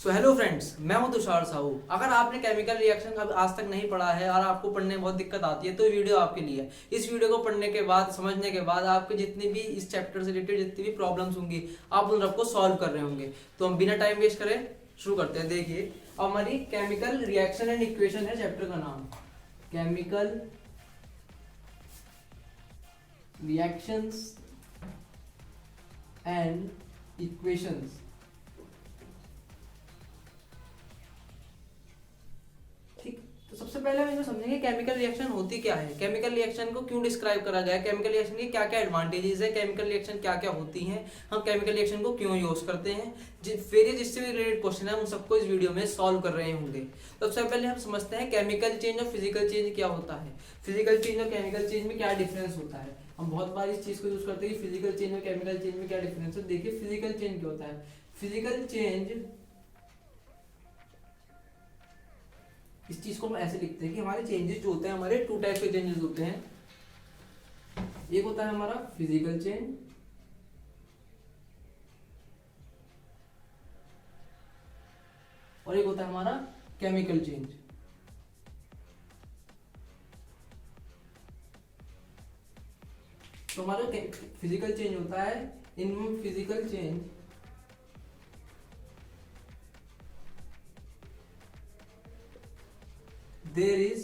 So hello friends, मैं हूं तुषार साहू। अगर आपने केमिकल रिएक्शन आज तक नहीं पढ़ा है और आपको पढ़ने में बहुत दिक्कत आती है तो ये वीडियो आपके लिए है। इस वीडियो को पढ़ने के बाद, समझने के बाद आपके जितनी भी इस चैप्टर से रिलेटेड जितनी भी प्रॉब्लम्स होंगी, आप उन सबको सॉल्व कर रहे होंगे। तो हम बिना टाइम वेस्ट करें शुरू करते हैं। देखिए, अब हमारी केमिकल रिएक्शन एंड इक्वेशन है चैप्टर का नाम, केमिकल रिएक्शंस एंड इक्वेशंस। ठीक, तो सबसे पहले हम इसमें समझेंगे केमिकल रिएक्शन होती क्या है, केमिकल रिएक्शन को क्यों डिस्क्राइब करा गया है, केमिकल रिएक्शन के क्या क्या एडवांटेजेस है, केमिकल रिएक्शन क्या क्या होती हैं, हम केमिकल रिएक्शन को क्यों यूज करते हैं। फिर ये जिससे भी रिलेटेड क्वेश्चन है उन सबको इस वीडियो में सॉल्व कर रहे होंगे। तो सबसे पहले हम समझते हैं केमिकल चेंज और फिजिकल चेंज क्या होता है, फिजिकल चेंज और केमिकल चेंज में क्या डिफरेंस होता है। हम बहुत बार इस चीज को यूज करते हैं कि फिजिकल चेंज और केमिकल चेंज में क्या डिफरेंस है। देखिए, फिजिकल चेंज क्या होता है। फिजिकल चेंज, इस चीज को हम ऐसे लिखते हैं कि हमारे चेंजेस जो होते हैं, हमारे टू टाइप के चेंजेस होते हैं। एक होता है हमारा फिजिकल चेंज और एक होता है हमारा केमिकल चेंज। तो हमारा फिजिकल चेंज होता है, in physical change there is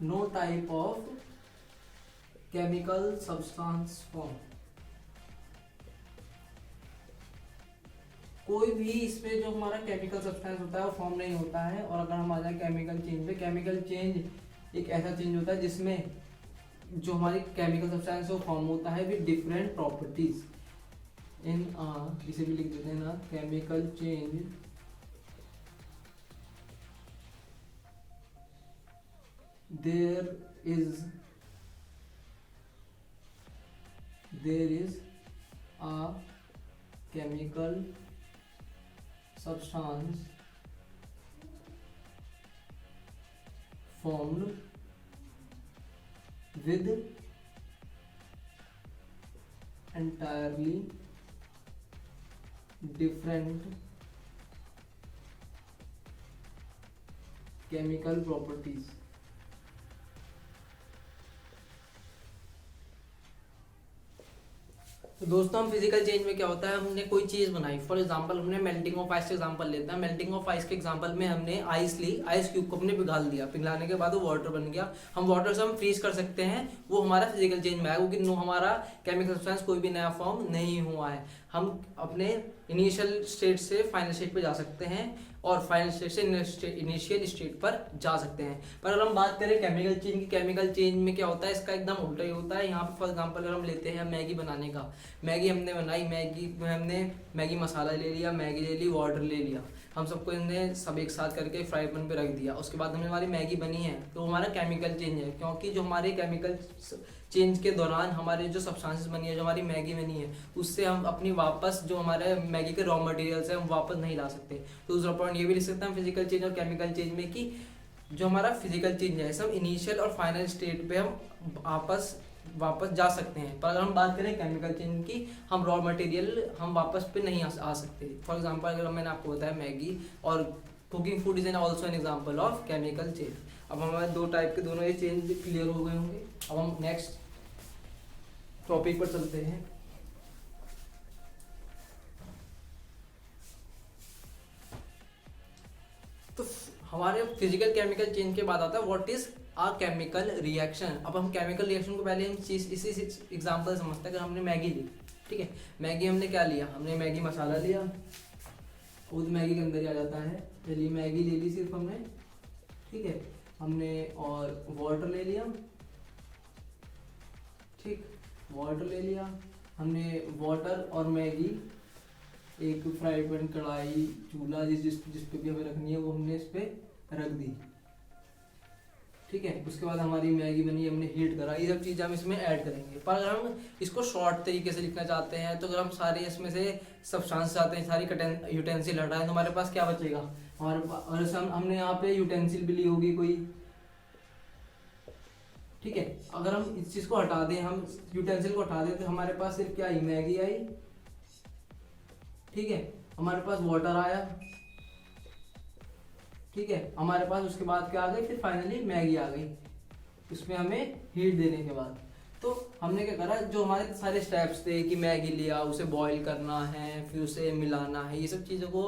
no type of chemical substance form। कोई भी इसमें जो हमारा केमिकल सब्सटेंस होता है वो फॉर्म नहीं होता है। और अगर हम आ जाए केमिकल चेंज पे, केमिकल चेंज एक ऐसा चेंज होता है जिसमें जो हमारी केमिकल सब्सटेंस है वो फॉर्म होता है विद डिफरेंट प्रॉपर्टीज इन इसे भी लिख देते हैं ना, chemical change their is a chemical substance formed with entirely different chemical properties। तो दोस्तों, हम फिजिकल चेंज में क्या होता है, हमने कोई चीज बनाई, फॉर एग्जांपल हमने मेल्टिंग ऑफ आइस का एग्जांपल लेते हैं। मेल्टिंग ऑफ आइस के एग्जांपल में हमने आइस ली, आइस क्यूब को हमने पिघाल दिया, पिघलाने के बाद वो वाटर बन गया। हम वाटर से हम फ्रीज कर सकते हैं, वो हमारा फिजिकल चेंज में आया, क्योंकि हमारा केमिकल सब्सटेंस कोई भी नया फॉर्म नहीं हुआ है। हम अपने इनिशियल स्टेट से फाइनल स्टेट पे जा सकते हैं और फाइनल स्टेट से इनिशियल स्टेट पर जा सकते हैं। पर अगर हम बात करें केमिकल चेंज की, केमिकल चेंज में क्या होता है, इसका एकदम उल्टा ही होता है। यहाँ पे फॉर एग्जांपल अगर हम लेते हैं मैगी बनाने का, मैगी हमने बनाई, मैगी में हमने मैगी मसाला ले लिया, मैगी ले ली, वाटर ले लिया, हम सबको इन्हें सब एक साथ करके फ्राई पैन पे रख दिया। उसके बाद हमें हमारी मैगी बनी है, तो हमारा केमिकल चेंज है, क्योंकि जो हमारे केमिकल चेंज के दौरान हमारे जो सब्सटेंसेस बनी है, जो हमारी मैगी बनी है, उससे हम अपनी वापस जो हमारे मैगी के रॉ मटेरियल्स है हम वापस नहीं ला सकते। तो दूसरा पॉइंट ये भी लिख सकते हैं फिजिकल चेंज और केमिकल चेंज में कि जो हमारा फिजिकल चेंज है सब इनिशियल और फाइनल स्टेट पे हम वापस जा सकते हैं। पर अगर हम बात करें केमिकल चेंज की, हम रॉ मटेरियल हम वापस पे नहीं आ सकते। फॉर एग्जांपल अगर मैंने आपको बताया मैगी और cooking food is an also an example of chemical change. अब हमारे दो टाइप के दोनों ये चेंज क्लियर हो गए होंगे। अब हम नेक्स्ट टॉपिक पर चलते हैं। तो हमारे फिजिकल केमिकल चेंज के बाद आता है what is a chemical reaction. अब हम केमिकल रिएक्शन को पहले हम चीज इसी एग्जांपल समझते हैं। अगर हमने मैगी ली, ठीक है, मैगी हमने क्या लिया, हमने मैगी मसाला लिया, खुद मैगी के अंदर ही आ जाता है। चलिए मैगी ले ली सिर्फ हमने, ठीक है, हमने और वाटर ले लिया, ठीक, वाटर ले लिया हमने, वाटर और मैगी, एक फ्राई पैन, कढ़ाई, चूल्हा, जिस पे भी हमें रखनी है वो हमने इस पे रख दी, ठीक है। उसके बाद हमारी मैगी बनी, हमने हीट करा, ये सब चीज़ें हम इसमें ऐड करेंगे। पर अगर हम इसको शॉर्ट तरीके से लिखना चाहते हैं, तो अगर हम सारे इसमें से सब्सटेंस चाहते हैं, सारी यूटेंसिल हटाएं, तो हमारे पास क्या बचेगा, हमारे पास हमने यहाँ पे यूटेंसिल भी ली होगी कोई, ठीक है, अगर हम इस चीज को हटा दें, हम यूटेंसिल को हटा दें, तो हमारे पास सिर्फ क्या आई, मैगी आई। ठीक है, हमारे पास वाटर आया। ठीक है, हमारे पास उसके बाद क्या आ गई, फिर फाइनली मैगी आ गई, उसमें हमें हीट देने के बाद। तो हमने क्या करा, जो हमारे सारे स्टेप्स थे कि मैगी लिया, उसे बॉईल करना है, फिर उसे मिलाना है, ये सब चीज़ों को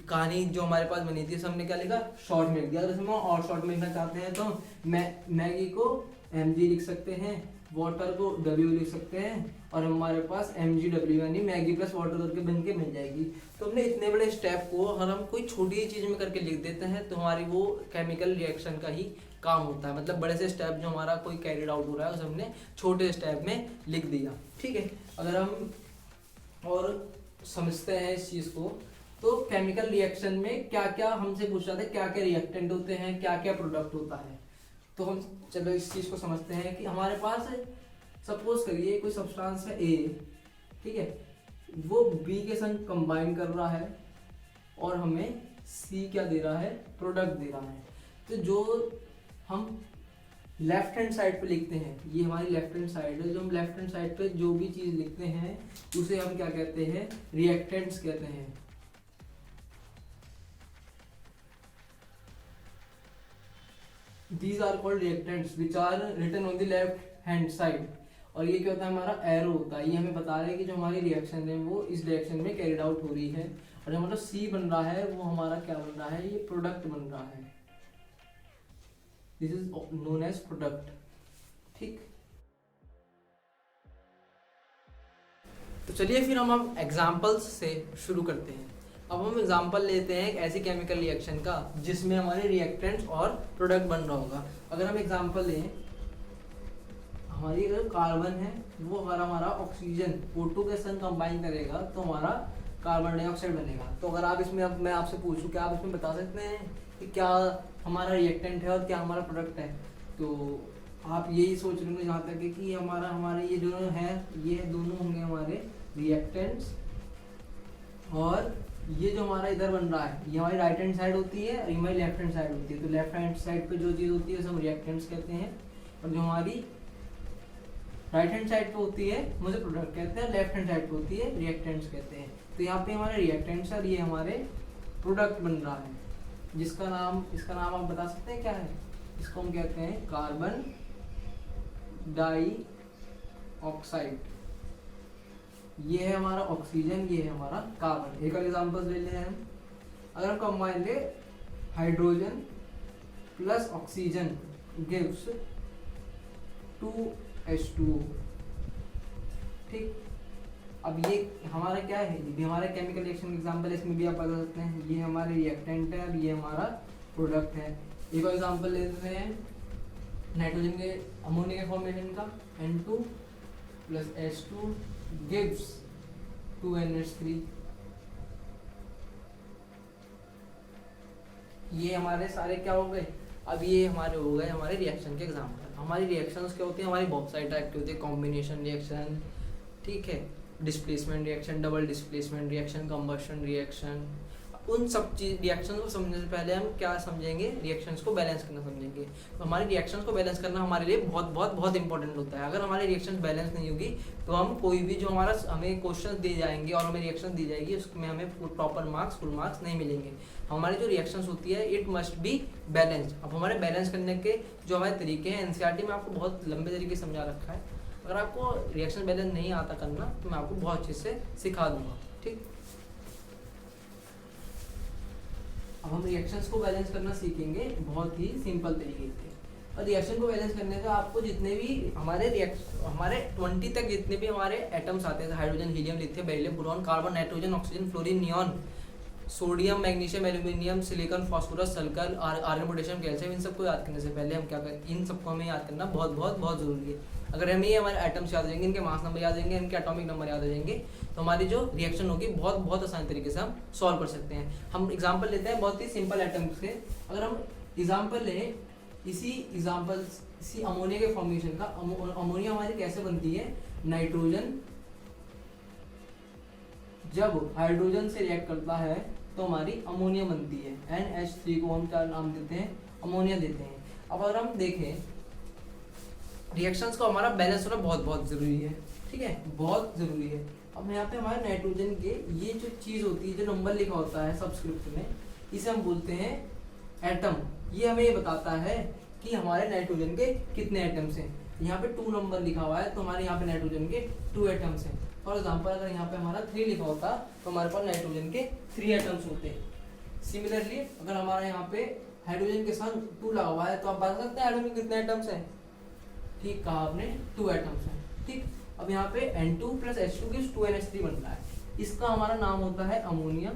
कहानी जो हमारे पास बनी थी, हमने क्या लिखा, शॉर्ट में लिख दिया। अगर इसमें और शॉर्ट में लिखना चाहते हैं तो मैगी को mg लिख सकते हैं, वाटर को w लिख सकते हैं, और हमारे पास mgw यानी मैगी प्लस वाटर करके बन के मिल जाएगी। तो हमने इतने बड़े स्टेप को अगर हम कोई छोटी चीज़ में करके लिख देते हैं तो हमारी वो केमिकल रिएक्शन का ही काम होता है। मतलब बड़े से स्टेप जो हमारा कोई कैरिड आउट हो रहा है उसे हमने छोटे स्टेप में लिख दिया। ठीक है, अगर हम और समझते हैं इस चीज़ को, तो केमिकल रिएक्शन में क्या क्या हमसे पूछा था, क्या क्या रिएक्टेंट होते हैं, क्या क्या प्रोडक्ट होता है। तो हम चलो इस चीज़ को समझते हैं कि हमारे पास सपोज करिए कोई सब्सटेंस है ए, ठीक है, वो बी के संग कंबाइन कर रहा है और हमें सी क्या दे रहा है, प्रोडक्ट दे रहा है। तो जो हम लेफ्ट हैंड साइड पे लिखते हैं, ये हमारी लेफ्ट हैंड साइड है, जो हम लेफ्ट हैंड साइड पे जो भी चीज़ लिखते हैं उसे हम क्या कहते हैं, रिएक्टेंट्स कहते हैं। These are called reactants which are written on the left hand side। और ये क्या होता है, हमारा एरो होता है, ये हमें बता रहा है कि जो हमारी रिएक्शन है वो इस डायरेक्शन में कैरिड आउट हो रही है। और जो हमारा सी बन रहा है वो हमारा क्या बन रहा है, ये प्रोडक्ट बन रहा है। This is known as product. ठीक, तो चलिए फिर हम अब एग्जाम्पल्स से शुरू करते हैं। अब हम एग्जाम्पल लेते हैं एक ऐसी केमिकल रिएक्शन का जिसमें हमारे रिएक्टेंट्स और प्रोडक्ट बन रहा होगा। अगर हम एग्जाम्पल लें, हमारी अगर कार्बन है वो अगर हमारा ऑक्सीजन O2 के संग कंबाइन करेगा तो हमारा कार्बन डाइऑक्साइड बनेगा। तो अगर आप इसमें, अब मैं आपसे पूछूं, क्या आप इसमें बता सकते हैं कि क्या हमारा रिएक्टेंट है और क्या हमारा प्रोडक्ट है? तो आप यही सोच रहे होंगे जहाँ तक है कि हमारे ये दोनों है, ये दोनों होंगे हमारे रिएक्टेंट्स, और ये जो हमारा इधर बन रहा है ये हमारी राइट हैंड साइड होती है और ये हमारी लेफ्ट हैंड साइड होती है। तो लेफ्ट हैंड साइड पे जो चीज़ होती है उसे हम रिएक्टेंट्स कहते हैं, और जो हमारी राइट हैंड साइड पे होती है मुझे प्रोडक्ट कहते हैं, लेफ्ट हैंड साइड पे होती है रिएक्टेंट्स कहते हैं। तो यहाँ पे हमारे रिएक्टेंट्स और ये हमारे प्रोडक्ट बन रहा है, जिसका नाम, इसका नाम आप बता सकते हैं क्या है? इसको हम कहते हैं कार्बन डाई ऑक्साइड। ये है हमारा ऑक्सीजन, ये है हमारा कार्बन। एक और एग्जांपल ले लें हम, अगर हम कंबाइन ले hydrogen plus oxygen gives 2H2O। ठीक, अब ये हमारा क्या है, ये भी हमारा केमिकल रिएक्शन एग्जांपल है, इसमें भी आप बता सकते हैं ये हमारे रिएक्टेंट है और ये हमारा प्रोडक्ट है। एक और एग्जांपल ले लेते हैं नाइट्रोजन के अमोनिया के फॉर्मेशन का, N2 plus H2 gives 2NH3। ये हमारे सारे क्या हो गए, अब ये हमारे हो गए हमारे रिएक्शन के एग्जांपल। हमारी रिएक्शंस क्या होती है, हमारी बहुत सारी टाइप की होती है, कॉम्बिनेशन रिएक्शन, ठीक है, displacement reaction, double displacement reaction, combustion reaction. उन सब चीज रिएक्शन को समझने से पहले हम क्या समझेंगे, रिएक्शंस को बैलेंस करना समझेंगे। तो हमारे रिएक्शंस को बैलेंस करना हमारे लिए बहुत बहुत बहुत इंपॉर्टेंट होता है। अगर हमारे रिएक्शंस बैलेंस नहीं होगी तो हम कोई भी जो हमारा हमें क्वेश्चन दिए जाएंगे और हमें रिएक्शन दी जाएगी उसमें हमें प्रॉपर मार्क्स, फुल मार्क्स नहीं मिलेंगे। हमारी जो रिएक्शंस होती है इट मस्ट बी बैलेंस्ड। अब हमारे बैलेंस करने के जो हमारे तरीके हैं एनसीईआरटी में आपको बहुत लंबे तरीके से समझा रखा है। अगर आपको रिएक्शन बैलेंस नहीं आता करना तो मैं आपको बहुत अच्छे से सिखा दूंगा। ठीक, अब हम रिएक्शंस को बैलेंस करना सीखेंगे बहुत ही सिंपल तरीके से। और रिएक्शन को बैलेंस करने का आपको जितने भी हमारे 20 तक जितने भी हमारे एटम्स आते हैं, hydrogen, helium, lithium, beryllium, boron, carbon, nitrogen, oxygen, fluorine, neon, sodium, magnesium, aluminium, silicon, phosphorus, sulphur, iron, potassium, calcium, इन सबको याद करने से पहले हम क्या करें, इन सबको हमें याद करना बहुत बहुत बहुत जरूरी है। अगर हमें ये हमारे एटम्स याद हो जाएंगे, इनके मास नंबर याद हो जाएंगे, इनके एटॉमिक नंबर याद हो जाएंगे, तो हमारी जो रिएक्शन होगी बहुत बहुत आसान तरीके से हम सॉल्व कर सकते हैं। हम एग्जाम्पल लेते हैं बहुत ही सिंपल एटम्स से। अगर हम एग्जाम्पल लें इसी अमोनिया के फॉर्मेशन का, अमोनिया हमारी कैसे बनती है, नाइट्रोजन जब हाइड्रोजन से रिएक्ट करता है तो हमारी अमोनिया बनती है, NH3 को हम क्या नाम देते हैं, अमोनिया देते हैं। अब अगर हम देखें रिएक्शंस को हमारा बैलेंस होना बहुत बहुत ज़रूरी है, ठीक है, बहुत ज़रूरी है। अब यहाँ पे हमारे नाइट्रोजन के ये जो चीज़ होती है, जो नंबर लिखा होता है सबस्क्रिप्ट में, इसे हम बोलते हैं एटम। ये हमें ये बताता है कि हमारे नाइट्रोजन के कितने एटम्स हैं। यहाँ पे 2 नंबर लिखा हुआ है तो हमारे यहाँ पे नाइट्रोजन के 2 एटम्स हैं। फॉर एग्जाम्पल अगर यहाँ पे हमारा 3 लिखा होता तो हमारे पास नाइट्रोजन के 3 एटम्स होते। सिमिलरली अगर हमारा यहाँ पे हाइड्रोजन के साथ 2 लगा हुआ है तो आप बता सकते हैं हाइड्रोजन के कितने एटम्स हैं। ठीक कहा आपने, 2 एटम्स हैं। ठीक, अब यहाँ पे N2 + H2 gives 2NH3 बन रहा है। इसका हमारा नाम होता है अमोनिया।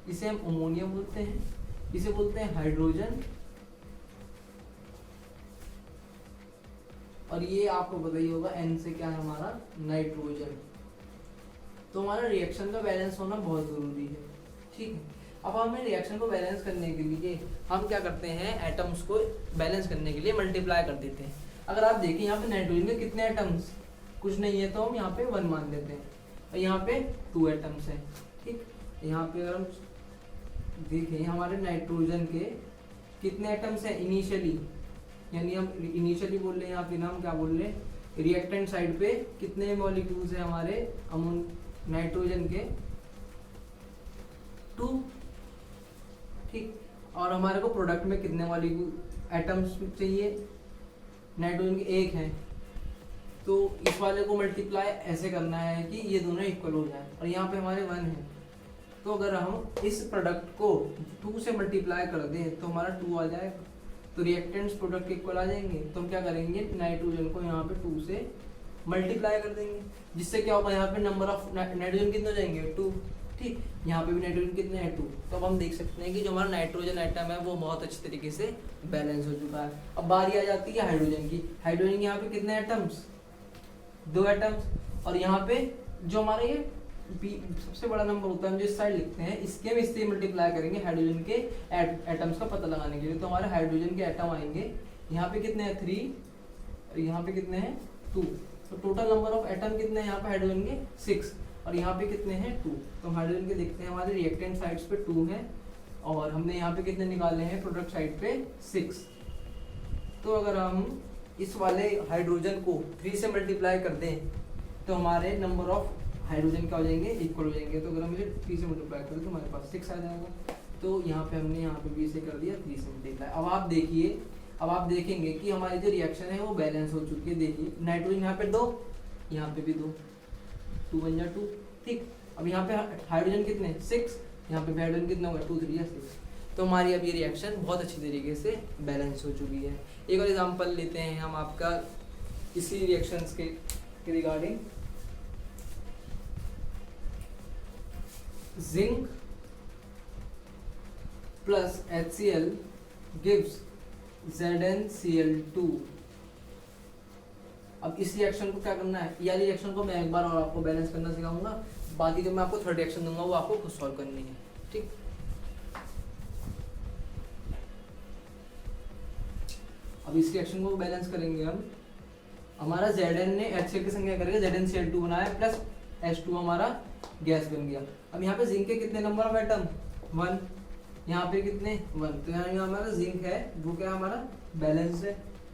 इसे हम अमोनिया बोलते हैं, इसे बोलते हैं हाइड्रोजन। और ये आपको पता ही होगा N से क्या है हमारा नाइट्रोजन। तो हमारा रिएक्शन का बैलेंस होना बहुत जरूरी है, ठीक है। अब हमें रिएक्शन को बैलेंस करने के लिए हम क्या करते हैं, एटम्स को बैलेंस करने के लिए मल्टीप्लाई कर देते हैं। अगर आप देखें यहाँ पे नाइट्रोजन के कितने एटम्स, कुछ नहीं है तो हम यहाँ पे 1 मान लेते हैं, और यहाँ पे 2 एटम्स हैं। ठीक, यहाँ पे अगर हम देखें हमारे नाइट्रोजन के कितने एटम्स हैं इनिशियली, यानी हम इनिशियली बोल रहे हैं या फिर हम क्या बोल रहे हैं, रिएक्टेंट साइड पे कितने मॉलिक्यूल्स हैं हमारे नाइट्रोजन के 2। ठीक, और हमारे को प्रोडक्ट में कितने मॉलिक्यूल एटम्स चाहिए, नाइट्रोजन के 1 हैं। तो इस वाले को मल्टीप्लाई ऐसे करना है कि ये दोनों इक्वल हो जाए, और यहाँ पे हमारे 1 है। तो अगर हम इस प्रोडक्ट को 2 से मल्टीप्लाई कर दें तो हमारा 2 आ जाएगा। तो रिएक्टेंट्स प्रोडक्ट के इक्वल आ जाएंगे। तो हम क्या करेंगे, नाइट्रोजन को यहाँ पे 2 से मल्टीप्लाई कर देंगे, जिससे क्या होगा, यहाँ पे नंबर ऑफ नाइट्रोजन कितने हो जाएंगे 2। ठीक, यहाँ पे भी नाइट्रोजन कितने हैं 2। तो अब हम देख सकते हैं कि जो हमारा नाइट्रोजन एटम है वो बहुत अच्छी तरीके से बैलेंस हो चुका है। अब बारी आ जाती है हाइड्रोजन की। हाइड्रोजन के यहाँ पे कितने एटम्स, 2 एटम्स। और यहाँ पे जो हमारा ये सबसे बड़ा नंबर होता है हम जो इस साइड लिखते हैं, इसके हम इससे मल्टीप्लाई करेंगे हाइड्रोजन के एटम्स का पता लगाने के लिए। तो हमारे हाइड्रोजन के एटम आएंगे, यहाँ पे कितने हैं 3, और यहाँ पे कितने हैं 2। तो टोटल नंबर ऑफ एटम कितने हैं यहाँ पे हाइड्रोजन के 6, और यहाँ पे कितने हैं 2। तो हाइड्रोजन के देखते हैं हमारे रिएक्टेंट साइड्स पे 2 हैं, और हमने यहाँ पे कितने निकाले हैं प्रोडक्ट साइड पे 6। तो अगर हम इस वाले हाइड्रोजन को 3 से मल्टीप्लाई कर दें तो हमारे नंबर ऑफ हाइड्रोजन क्या हो जाएंगे, इक्वल हो जाएंगे। तो अगर हम इसे 3 से मल्टीप्लाई करें तो हमारे पास 6 आ जाएगा। तो यहाँ पे हमने यहाँ पे भी इसे कर दिया 3 से मल्टीप्लाई। अब आप देखिए, अब आप देखेंगे कि हमारी जो रिएक्शन है वो बैलेंस हो चुकी है। देखिए नाइट्रोजन यहाँ पे 2, यहाँ पे भी 2, 2 बन जा 2। ठीक, अब यहाँ पे हाइड्रोजन कितने 6, यहाँ पे हाइड्रोजन कितना होगा 2 3 6। तो हमारी अब ये रिएक्शन बहुत अच्छी तरीके से बैलेंस हो चुकी है। एक और एग्जांपल लेते हैं हम आपका इसी रिएक्शंस के regarding. Zinc plus HCl gives ZnCl2। अब इस रिएक्शन को क्या करना है, या रिएक्शन को मैं एक बार और आपको बैलेंस करना सिखाऊंगा, बाकी जो मैं आपको थर्ड रिएक्शन दूंगा वो आपको खुद सॉल्व करनी है। ठीक, अब इस रिएक्शन को बैलेंस करेंगे हम। हमारा Zn ने HCl की संख्या करेगा, ZnCl2 बनाया प्लस H2 हमारा गैस बन गया। अब यहाँ पे जिंक के कितने नंबर ऑफ एटम 1, यहाँ पे कितने 1। तो यहाँ हमारा जिंक है वो क्या हमारा बैलेंस है।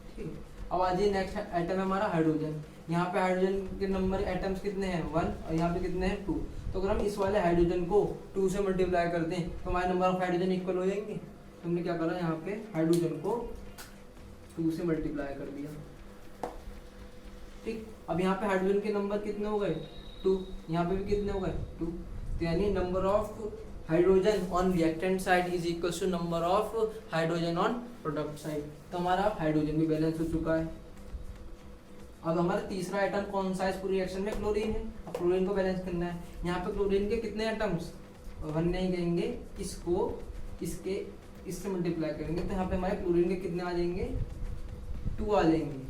ठीक, अब आज ये नेक्स्ट एटम है हमारा हाइड्रोजन। यहाँ पे हाइड्रोजन के नंबर एटम्स कितने हैं 1, और यहाँ पे कितने हैं 2। तो अगर हम इस वाले हाइड्रोजन को 2 से मल्टीप्लाई कर दें तो हमारे नंबर ऑफ हाइड्रोजन इक्वल हो जाएंगे। तो हमने क्या करा, यहाँ पे हाइड्रोजन को 2 से मल्टीप्लाई कर दिया। ठीक, अब यहाँ पे हाइड्रोजन के नंबर कितने हो गए 2, यहाँ पे भी कितने हो गए 2। तो यानी number of hydrogen on reactant side is equal to number of hydrogen on product side. तो हमारा हाइड्रोजन भी बैलेंस हो चुका है। अब हमारा तीसरा एटम कौन सा है इस पूरी रिएक्शन में, क्लोरीन है। अब क्लोरीन को बैलेंस करना है। यहाँ पे क्लोरीन के कितने एटम्स 1 नहीं कहेंगे, इसको इससे मल्टीप्लाई करेंगे तो यहाँ पे हमारे क्लोरीन के कितने आ जाएंगे 2 आ जाएंगे,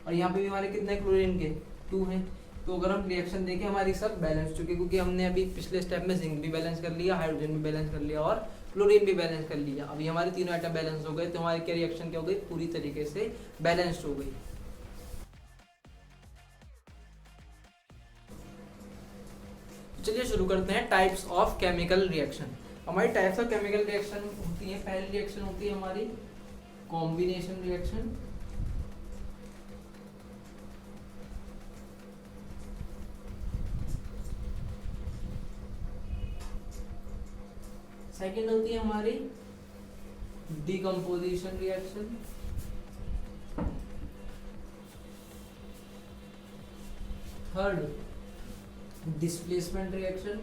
और यहाँ पे भी हमारे कितने क्लोरीन के 2 हैं। तो अगर हम रिएक्शन देखें हमारी सब बैलेंस हो चुकी, क्योंकि हमने अभी पिछले स्टेप में जिंक भी बैलेंस कर लिया, हाइड्रोजन भी बैलेंस कर लिया और क्लोरीन भी बैलेंस कर लिया। अभी हमारे तीनों आइटम बैलेंस हो गए, तो हमारी क्या रिएक्शन क्या हो गई, पूरी तरीके से बैलेंस्ड हो गई। चलिए शुरू करते हैं टाइप्स ऑफ केमिकल रिएक्शन। हमारी टाइप्स ऑफ केमिकल रिएक्शन होती है, पहली रिएक्शन होती है हमारी कॉम्बिनेशन रिएक्शन। सेकंड होती है हमारी decomposition reaction, third displacement reaction,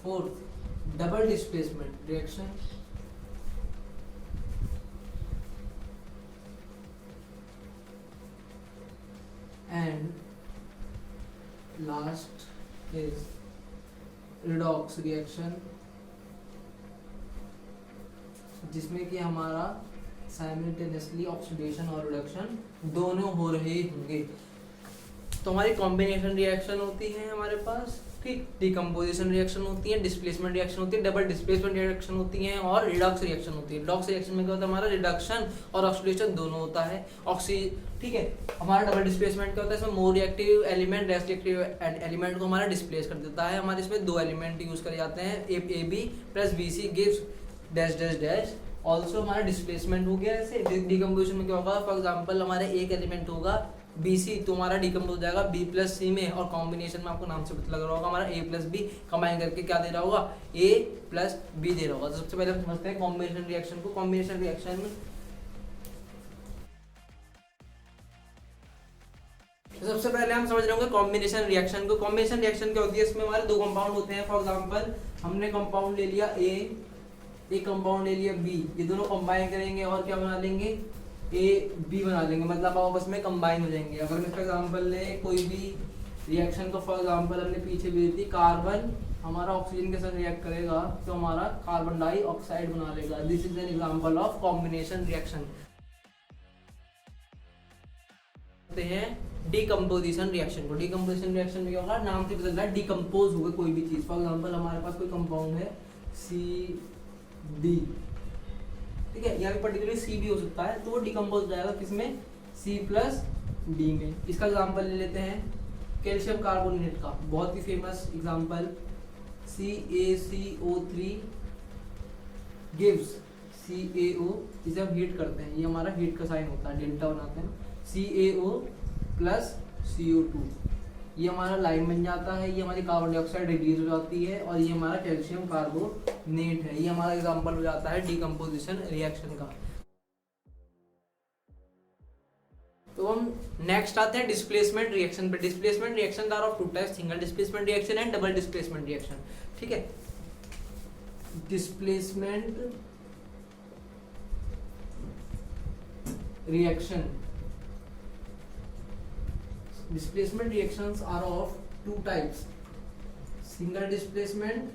fourth double displacement reaction, and last is redox reaction, जिसमें कि हमारा साइमल्टेनियसली ऑक्सीडेशन और रिडक्शन दोनों हो रहे होंगे। तो हमारी कॉम्बिनेशन रिएक्शन होती है हमारे पास, ठीक, डिकम्पोजिशन रिएक्शन होती है, डिस्प्लेसमेंट रिएक्शन होती है, डबल डिस्प्लेसमेंट रिएक्शन होती है और रिडॉक्स रिएक्शन होती है। रिडॉक्स रिएक्शन में क्या होता है, हमारा रिडक्शन और ऑक्सीडेशन दोनों होता है। ठीक है, हमारा डबल डिस्प्लेसमेंट क्या होता है, इसमें more reactive element less reactive element को हमारा डिस्प्लेस कर देता है। हमारे इसमें दो एलिमेंट यूज करे जाते हैं, A B plus B C gives dash dash dash. Also हमारा डिस्प्लेसमेंट हो गया। ऐसे डिकम्पोजिशन में क्या होगा, फॉर एग्जाम्पल हमारे एक एलिमेंट होगा बी सी, तो हमारा डिकम्पोज हो जाएगा बी प्लस सी में, और कॉम्बिनेशन में आपको नाम से पता लग रहा होगा हमारा ए प्लस बी कंबाइन करके क्या दे रहा होगा, ए प्लस बी दे रहा होगा। तो सबसे पहले हम समझते हैं कॉम्बिनेशन रिएक्शन को। कॉम्बिनेशन रिएक्शन सबसे पहले हम समझ रहे होंगे कॉम्बिनेशन रिएक्शन को। कॉम्बिनेशन रिएक्शन क्या होती है, इसमें हमारे दो कंपाउंड होते हैं। फॉर एग्जांपल हमने कंपाउंड ले लिया ए, एक कंपाउंड ले लिया बी, ये दोनों कंबाइन करेंगे और क्या बना लेंगे, ए बी बना लेंगे, मतलब आपस में कंबाइन हो जाएंगे। अगर मैं एग्जांपल ले कोई भी रिएक्शन को, फॉर एग्जांपल हमने पीछे भी दी, कार्बन हमारा ऑक्सीजन के साथ रिएक्ट करेगा तो हमारा कार्बन डाइऑक्साइड बना लेगा। This is an example of combination reaction. हैं डिकम्पोजिशन रिएक्शन को। डिकम्पोजिशन रिएक्शन में क्या होगा, नाम से पता चला डिकम्पोज होगा कोई भी चीज। फॉर एग्जांपल हमारे पास कोई कंपाउंड है सी डी, ठीक है, यहाँ पे पर्टिकुलरली सी भी हो सकता है, तो वो डिकम्पोज हो जाएगा किसमें, सी प्लस डी में। इसका एग्जांपल ले लेते हैं कैल्शियम कार्बोनेट का, बहुत ही famous example, CaCO3 gives CaO, इसे हम हीट करते हैं, ये हमारा हीट का साइन होता है, डेल्टा बनाते हैं, CaO प्लस CO2, ये हमारा लाइन बन जाता है, ये हमारी कार्बन डाइऑक्साइड रिलीज हो जाती है, और ये हमारा कैल्शियम कार्बोनेट है। ये हमारा एग्जांपल हो जाता है डिकम्पोजिशन रिएक्शन का। तो हम नेक्स्ट आते हैं डिस्प्लेसमेंट रिएक्शन पे। Displacement reaction are of two types, single displacement reaction and double displacement reaction, ठीक है। Displacement reaction, displacement reactions are of two types, single displacement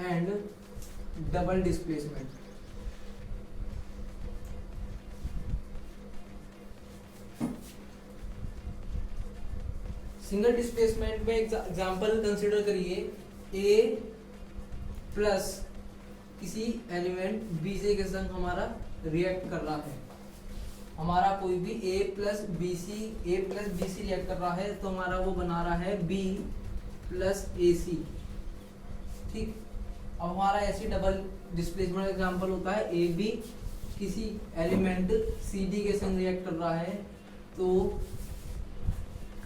and double displacement. Single displacement में example consider करिए, ए plus किसी element B से के संग हमारा react कर रहा है, हमारा कोई भी ए प्लस बी सी रिएक्ट कर रहा है, तो हमारा वो बना रहा है बी प्लस ए सी, ठीक। अब हमारा ऐसी डबल डिस्प्लेसमेंट एग्जांपल होता है, ए बी किसी एलिमेंट सी डी के संग रिएक्ट कर रहा है, तो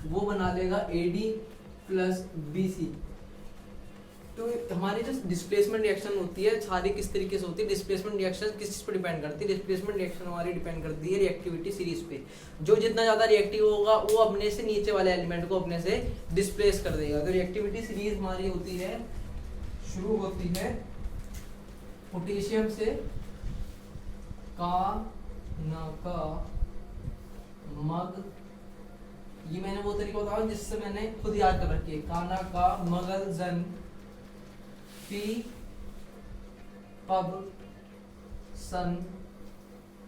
वो बना लेगा A D plus B C. तो हमारी जो डिस्प्लेसमेंट रिएक्शन होती है सारी किस तरीके से होती है, डिस्प्लेसमेंट रिएक्शन किस चीज पर डिपेंड करती है, डिस्प्लेसमेंट रिएक्शन हमारी डिपेंड करती है रिएक्टिविटी सीरीज पे। जो जितना ज्यादा रिएक्टिव होगा वो अपने से नीचे वाले एलिमेंट को अपने से डिस्प्लेस कर देगा। तो रिएक्टिविटी सीरीज हमारी होती है, शुरू होती है पोटेशियम से, का ना का मग, ये मैंने वो तरीका बताया जिससे मैंने खुद याद कर रखी है, काना का मगल जन फी पब सन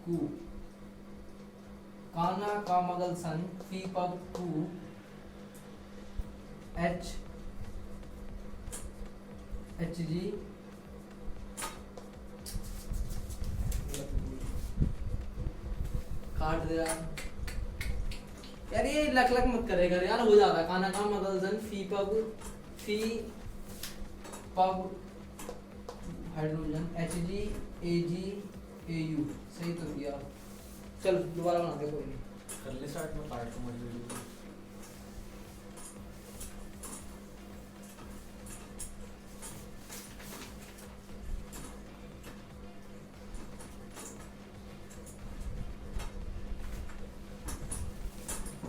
कु, काना का मगल सन फी पब कु एच जी काट दे रहा यार, ये लक लक मत करेगा यार, हो जाता है। काना का मगल जन फी पब हाइड्रोजन HG AG AU सही तो दिया। चल दोबारा बना दे, कोई नहीं। कर ले स्टार्ट में पार्ट को वीडियो।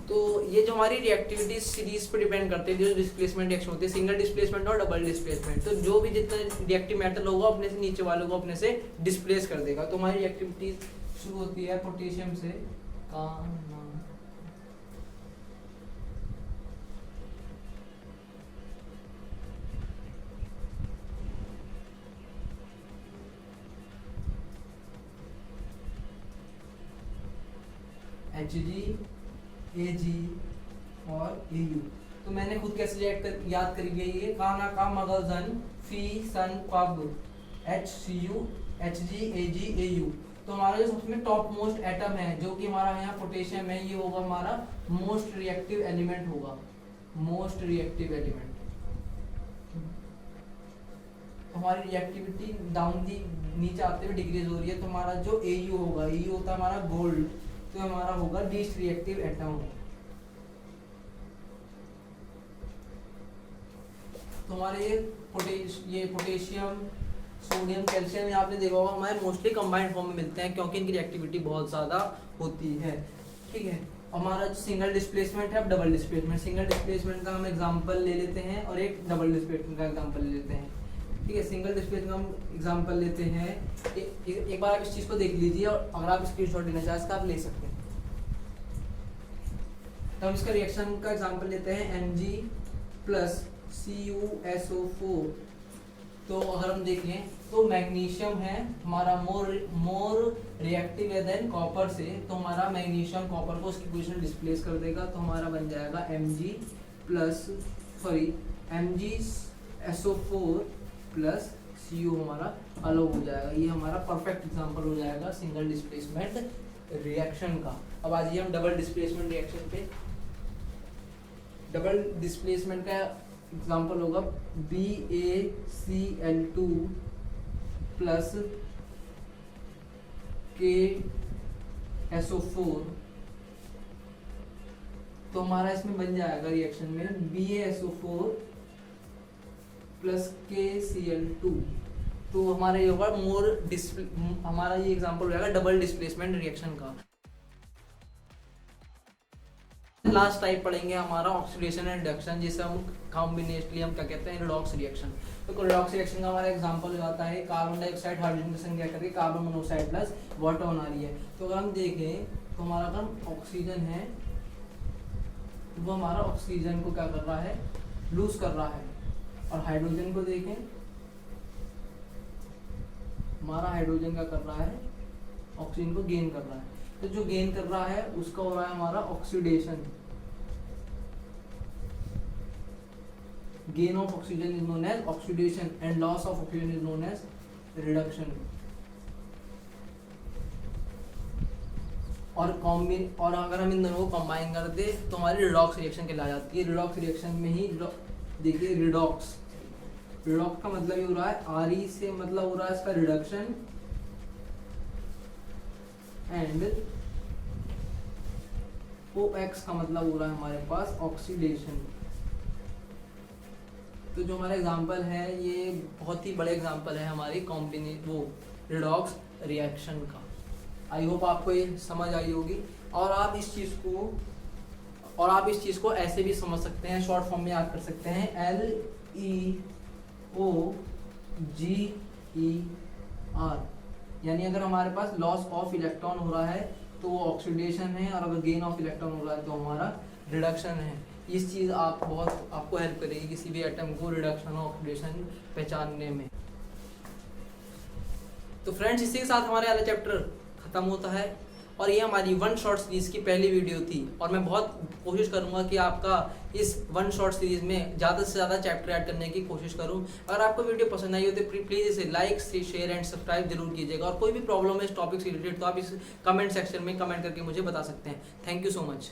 तो ये जो हमारी रिएक्टिविटी सीरीज पे डिपेंड करते हैं, जो डिस्प्लेसमेंट रिएक्शन होती है, सिंगल डिस्प्लेसमेंट और डबल डिस्प्लेसमेंट। तो जो भी जितना रिएक्टिव मेटल होगा अपने से नीचे वालों को अपने से डिस्प्लेस कर देगा। तो हमारी रिएक्टिविटी शुरू होती है पोटेशियम से, Hg, Ag और Au। तो मैंने खुद कैसे याद करी है ये, काना का मगजन फी सन कब HCU Hg Ag Au। तो हमारा जो सबसे टॉप मोस्ट एटम है जो कि हमारा यहाँ पोटेशियम है, ये होगा हमारा मोस्ट रिएक्टिव एलिमेंट होगा, मोस्ट रिएक्टिव एलिमेंट। तो हमारी रिएक्टिविटी डाउन दी नीचे आते हुए डिक्रीज हो रही है। तो हमारा जो Au होगा, Au होता है हमारा गोल्ड, तो हमारा होगा लीस्ट रिएक्टिव एटम। तो हमारे ये पोटेशियम, सोडियम, कैल्शियम, यहाँ आपने देखा होगा हमारे मोस्टली कंबाइंड फॉर्म में मिलते हैं क्योंकि इनकी रिएक्टिविटी बहुत ज़्यादा होती है। ठीक है, हमारा जो सिंगल डिस्प्लेसमेंट है, अब डबल डिस्प्लेसमेंट। सिंगल डिस्प्लेसमेंट का हम एग्जांपल ले लेते हैं और एक डबल डिस्प्लेसमेंट का एग्जांपल ले लेते हैं। ठीक है, सिंगल डिस्प्लेसमेंट का हम एग्जांपल लेते हैं। एक बार आप इस चीज़ को देख लीजिए और अगर आप स्क्रीनशॉट लेना चाहें इसका आप ले सकते हैं। तो हम इसका रिएक्शन का एग्जांपल लेते हैं Mg प्लस CuSO4। तो अगर हम देखें तो मैग्नीशियम है हमारा मोर रिएक्टिव है देन कॉपर से, तो हमारा मैग्नीशियम कॉपर को उसकी पोजीशन डिस्प्लेस कर देगा। तो हमारा बन जाएगा MgSO4 प्लस Cu हमारा अलग हो जाएगा। ये हमारा परफेक्ट एग्जांपल हो जाएगा सिंगल डिस्प्लेसमेंट रिएक्शन का। अब आ जाइए हम डबल डिस्प्लेसमेंट रिएक्शन पे। डबल डिस्प्लेसमेंट का एग्जांपल होगा BaCl2 प्लस KSO4। तो हमारा इसमें बन जाएगा रिएक्शन में BaSO4 प्लस KCl2। तो हमारा ये होगा हमारा ये एग्जांपल हो जाएगा डबल डिस्प्लेसमेंट रिएक्शन का। लास्ट टाइप पढ़ेंगे हमारा ऑक्सीडेशन एंड रिडक्शन, जिसे हम कॉम्बिनेशनली हम क्या कहते हैं, रिडॉक्स रिएक्शन। तो रिडॉक्स रिएक्शन का हमारा एग्जांपल हो जाता है कार्बन डाइऑक्साइड हाइड्रोजन की संख्या करके कार्बन मोनोऑक्साइड प्लस वाटर बना रही है। तो अगर हम देखें तो हमारा अगर ऑक्सीजन है वो हमारा ऑक्सीजन को क्या कर रहा है, लूज कर रहा है। और हाइड्रोजन को देखें, हमारा हाइड्रोजन क्या कर रहा है, ऑक्सीजन को गेन कर रहा है। तो जो गेन कर रहा है उसका हो रहा है हमारा oxidation. Gain of oxygen is known as oxidation and loss of oxygen is known as reduction. और अगर हम इन दोनों को कंबाइन कर दे तो हमारी रिडॉक्स रिएक्शन कहला जाती है। रिडॉक्स रिएक्शन में ही देखिए रिडॉक्स का मतलब ये हो रहा है RE से मतलब हो रहा है इसका रिडक्शन एंड OX का मतलब हो रहा है हमारे पास ऑक्सीडेशन। तो जो हमारा एग्जांपल है ये बहुत ही बड़े एग्जांपल है हमारी रिडॉक्स रिएक्शन का। आई होप आपको ये समझ आई होगी। और आप इस चीज़ को ऐसे भी समझ सकते हैं, शॉर्ट फॉर्म में याद कर सकते हैं LEOGER। यानी अगर हमारे पास लॉस ऑफ इलेक्ट्रॉन हो रहा है तो वो ऑक्सीडेशन है, और अगर गेन ऑफ इलेक्ट्रॉन हो रहा है तो हमारा रिडक्शन है। इस चीज़ आपको हेल्प करेगी किसी भी एटम को रिडक्शन और ऑक्सीडेशन पहचानने में। तो फ्रेंड्स इसी के साथ हमारे वाला चैप्टर ख़त्म होता है और ये हमारी वन शॉर्ट सीरीज़ की पहली वीडियो थी। और मैं बहुत कोशिश करूंगा कि आपका इस वन शॉर्ट सीरीज़ में ज़्यादा से ज़्यादा चैप्टर ऐड करने की कोशिश करूं। अगर आपको वीडियो पसंद आई हो तो प्लीज़ इसे लाइक शेयर एंड सब्सक्राइब जरूर कीजिएगा। और कोई भी प्रॉब्लम है इस टॉपिक से रिलेटेड तो आप इस कमेंट सेक्शन में कमेंट करके मुझे बता सकते हैं। Thank you so much.